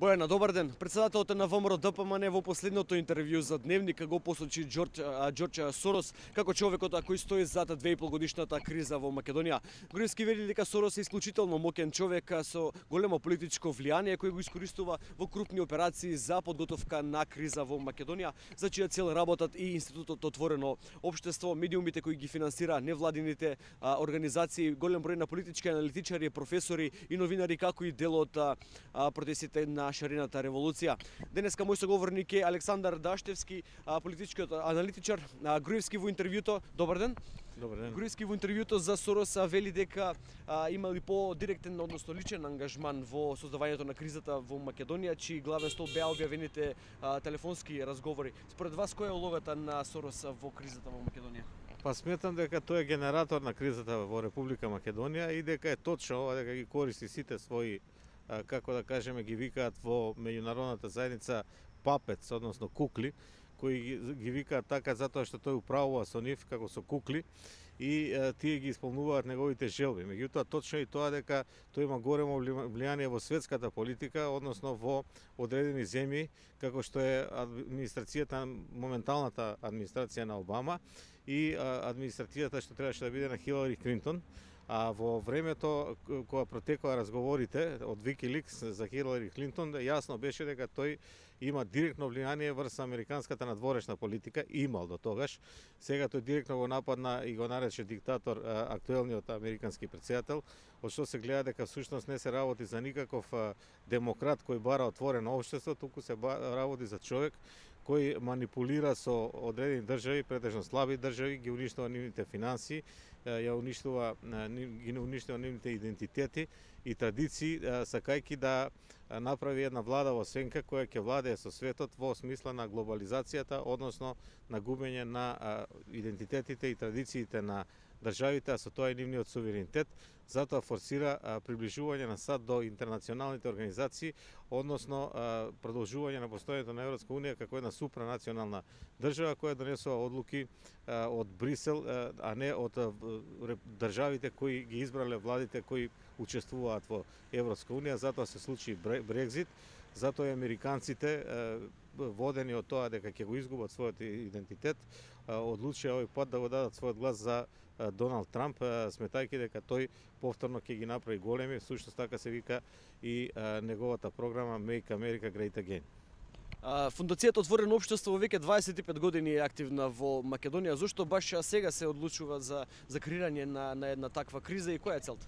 Бојана, добар ден. Председателот на ВМРО ДПМН во последното интервју за Дневник го посочи Џорџ Сорос како човекот кој стои зад 2,5-годишната криза во Македонија. Груевски вели дека Сорос е исклучително моќен човек со големо политичко влијание кој го искористува во крупни операции за подготовка на криза во Македонија, за чија цел работат и Институтот Отворено општество, медиумите кои ги финансира, невладините организации, голем број на политички аналитичари, професори и новинари, како и дел од протестите на шарената револуција. Денеска мој соговорник е Александар Даштевски, политичкиот аналитичар. Груевски во интервјуто, добар ден. Добар ден. Груевски во интервјуто за Сорос вели дека имали по-директен, односно личен ангажман во создавањето на кризата во Македонија, чии главен стол беа објавените телефонски разговори. Според вас, која е улогата на Сорос во кризата во Македонија? Па сметам дека тој е генератор на кризата во Република Македонија и дека е точно ова, дека ги користи сите своји, како да кажеме, ги викаат во меѓународната заедница папец, односно кукли, кои ги викаат така затоа што тој управува со нив како со кукли и тие ги исполнуваат неговите желби. Меѓутоа точно и тоа дека тој има големо влијание во светската политика, односно во одредени земји, како што е администрацијата, моменталната администрација на Обама и администрацијата што требаше да биде на Хилари Клинтон. А во времето кога протекоа разговорите од Wikileaks за Хилари Клинтон, јасно беше дека тој има директно влијание врз американската надворешна политика, имал до тогаш. Сега тој директно го нападна и го нарече диктатор актуелниот американски претседател, од што се гледа дека всушност не се работи за никаков демократ кој бара отворено општество, туку се работи за човек кој манипулира со одредени држави, претежно слаби држави, ги уништува нивните финансии, ги уништува нивните идентитети и традиции, сакајќи да направи една влада во сенка која ќе владее со светот во смисла на глобализацијата, односно на губење на идентитетите и традициите на државите, а со тоа и нивниот суверенитет. Затоа форсира приближување на САД до интернационалните организации, односно продолжување на постојањето на Европска унија како една супранационална држава која донесува одлуки од Брисел, а не од државите кои ги избрале владите кои учествуваат во Европска унија. Затоа се случи Брекзит, затоа и американците, водени од тоа дека ќе го изгубат својот идентитет, одлучија овој пат да го дадат својот глас за Доналд Трамп, сметајќи дека тој повторно ќе ги направи големи, всушност така се вика и неговата програма Make America Great Again. Фондацијата Отворено општество веќе 25 години е активна во Македонија. Зошто баш сега се одлучува за креирање на една таква криза и која е целта?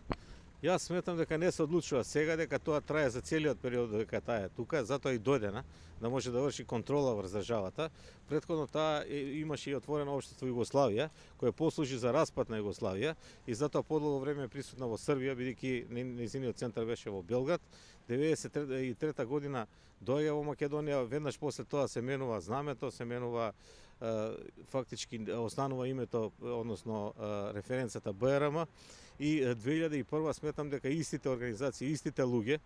Јас сметам дека не се одлучува сега, дека тоа трае за целиот период дека таа е тука, затоа и дојдена да може да врши контрола врз државата. Претходно таа имаше и Отворено општество Југославија, кое послужи за распад на Југославија и затоа подолго време е присутна во Србија, бидејќи нејзиниот центар беше во Белград. 1993 година доаѓа во Македонија, веднаш после тоа се менува знамето, се менува фактички останува името, односно референцата БРМ и 2001 сметам дека истите организации, истите луѓе,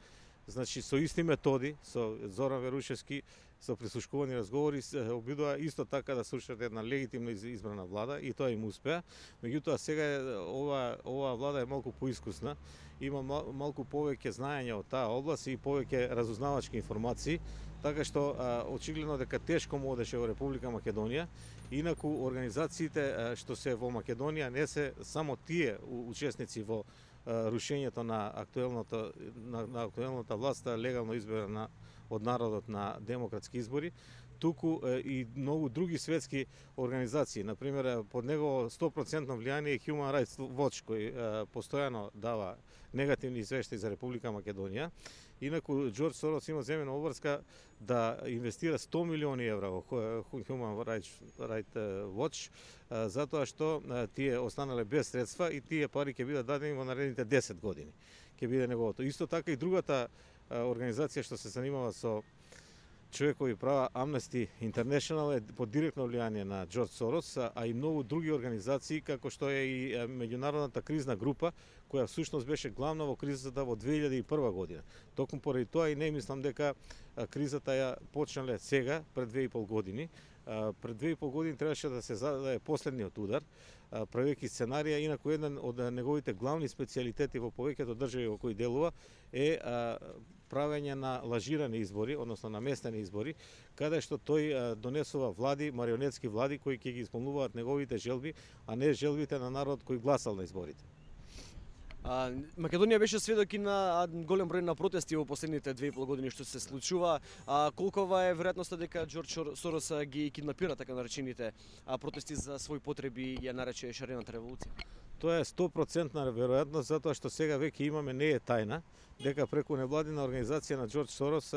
значи со исти методи, со Зоран Верушевски, со прислушкувани разговори, се обидува исто така да слушат една легитимно избрана влада и тоа им успеа. Меѓутоа сега оваа влада е малку поискусна, има малку повеќе знаење од таа област и повеќе разузнавачки информации, така што очигледно дека тешко му одеше во Република Македонија. Инаку организациите што се во Македонија не се само тие учесници во рушењето на актуелната власт, легално избрана од народот на демократски избори, туку и многу други светски организации. Например, под негово 100% влијание е Human Rights Watch, кој постојано дава негативни извештаи за Република Македонија. Инаку Џорџ Сорос има земена обврска да инвестира 100 милиони евра во Human Rights Watch, затоа што тие останале без средства и тие пари ќе бидат дадени во наредните 10 години. Ќе биде неговото. Исто така и другата организација што се занимава со човекови права, Amnesty International, е под директно влијание на Џорџ Сорос, а и многу други организации, како што е и меѓународната кризна група, која всушност беше главна во кризата во 2001 година. Токму поради тоа и не мислам дека кризата ја почнале сега, пред 2,5 години, Пред 2,5 години требаше да се зададе последниот удар, правејќи сценарија, инаку еден од неговите главни специјалитети во повеќето држави во кои делува е правење на лажирани избори, односно на местни избори, каде што тој донесува влади, марионетски влади кои ќе ги исполнуваат неговите желби, а не желбите на народ кој гласал на изборите. Македонија беше сведок и на голем број на протести во последните 2,5 години што се случува. Колкова е веројатноста дека Џорџ Сорос ги киднапира така наречените протести за своји потреби и ја нарече шарената револуција? Тоа е 100% веројатност, затоа што сега веќе имаме, не е тајна, дека преку невладина организација на Џорџ Сорос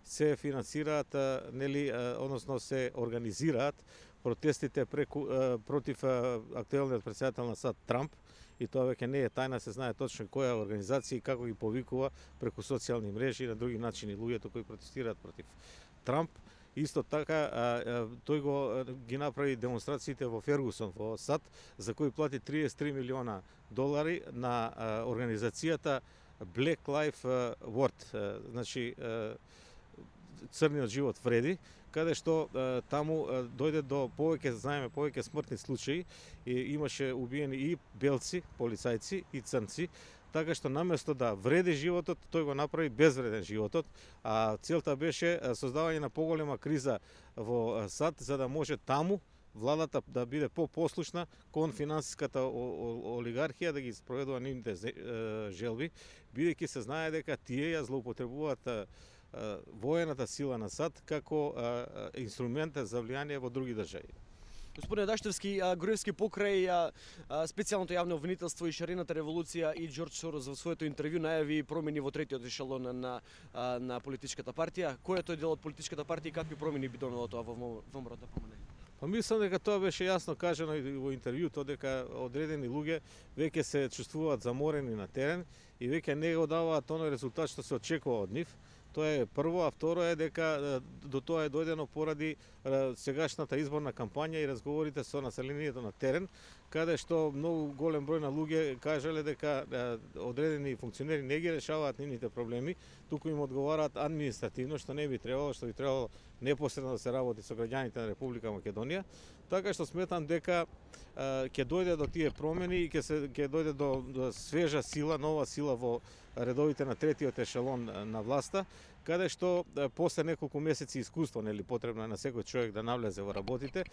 се финансираат, односно се организираат протестите против актуелниот претседател на САД Трамп, и тоа веќе не е тајна, се знае точно која организација и како ги повикува преку социјални мрежи и на други начини луѓето кои протестираат против Трамп. Исто така, тој ги направи демонстрациите во Фергусон, во САД, за кои плати $33 милиона на организацијата Black Lives World, значи црниот живот вреди, каде што таму дојде до повеќе смртни случаи, и имаше убиени и белци, полицајци, и црнци, така што наместо да вреди животот, тој го направи безвреден животот, а целта беше создавање на поголема криза во САД, за да може таму владата да биде попослушна кон финансиската олигархија, да ги спроведува нивните желби, бидејќи се знае дека тие ја злоупотребуваат воената сила на САД како инструмент за влијание во други држави. Господине Даштевски, Груевски покрај специјалното јавно обвинителство и шарената револуција и Џорџ Сорос во своето интервју најави промени во третиот ешелон на политичката партија. Кој е тој дел од политичката партија и какви промени би донело тоа во ВМРО ДПМН? Па мислам дека тоа беше јасно кажано и во интервјуто, дека одредени луѓе веќе се чувствуваат заморени на терен и веќе не го даваат оној резултат што се очекува од нив. Тоа е прво, а второ е дека до тоа е дојдено поради сегашната изборна кампања и разговорите со населението на терен, каде што многу голем број на луѓе кажале дека одредени функционери не ги решаваат нивните проблеми, туку им одговараат административно, што не би требало, што би требало непосредно да се работи со граѓаните на Република Македонија. Така што сметам дека ќе дојде до тие промени и ќе дојде до свежа сила, нова сила во редовите на третиот ешелон на власта, каде што после неколку месеци искуство, потребно е на секој човек да навлезе во работите,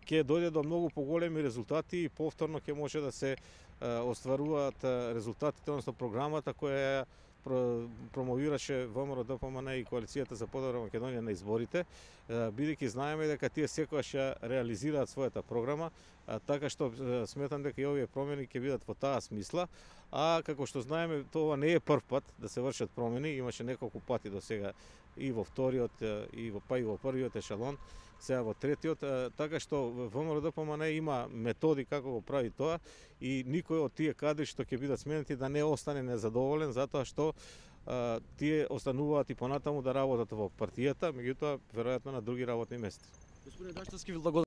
ќе дојде до многу поголеми резултати и повторно ќе може да се остваруваат резултатите, односно програмата која промовираше ВМРО ДПМН и Коалицијата за подобра Македонија на изборите, бидејќи знаеме дека тие секогаш ја реализираат својата програма, така што сметам дека и овие промени ќе бидат во таа смисла, а како што знаеме, тоа не е прв пат да се вршат промени, имаше неколку пати до сега и во вториот и во првиот ешелон, сега во третиот, така што ВМРО ДПМН има методи како го прави тоа и никој од тие кадри што ќе бидат сменети да не остане незадоволен, затоа што тие остануваат и понатаму да работат во партијата, меѓутоа веројатно на други работни места. Господине Даштевски,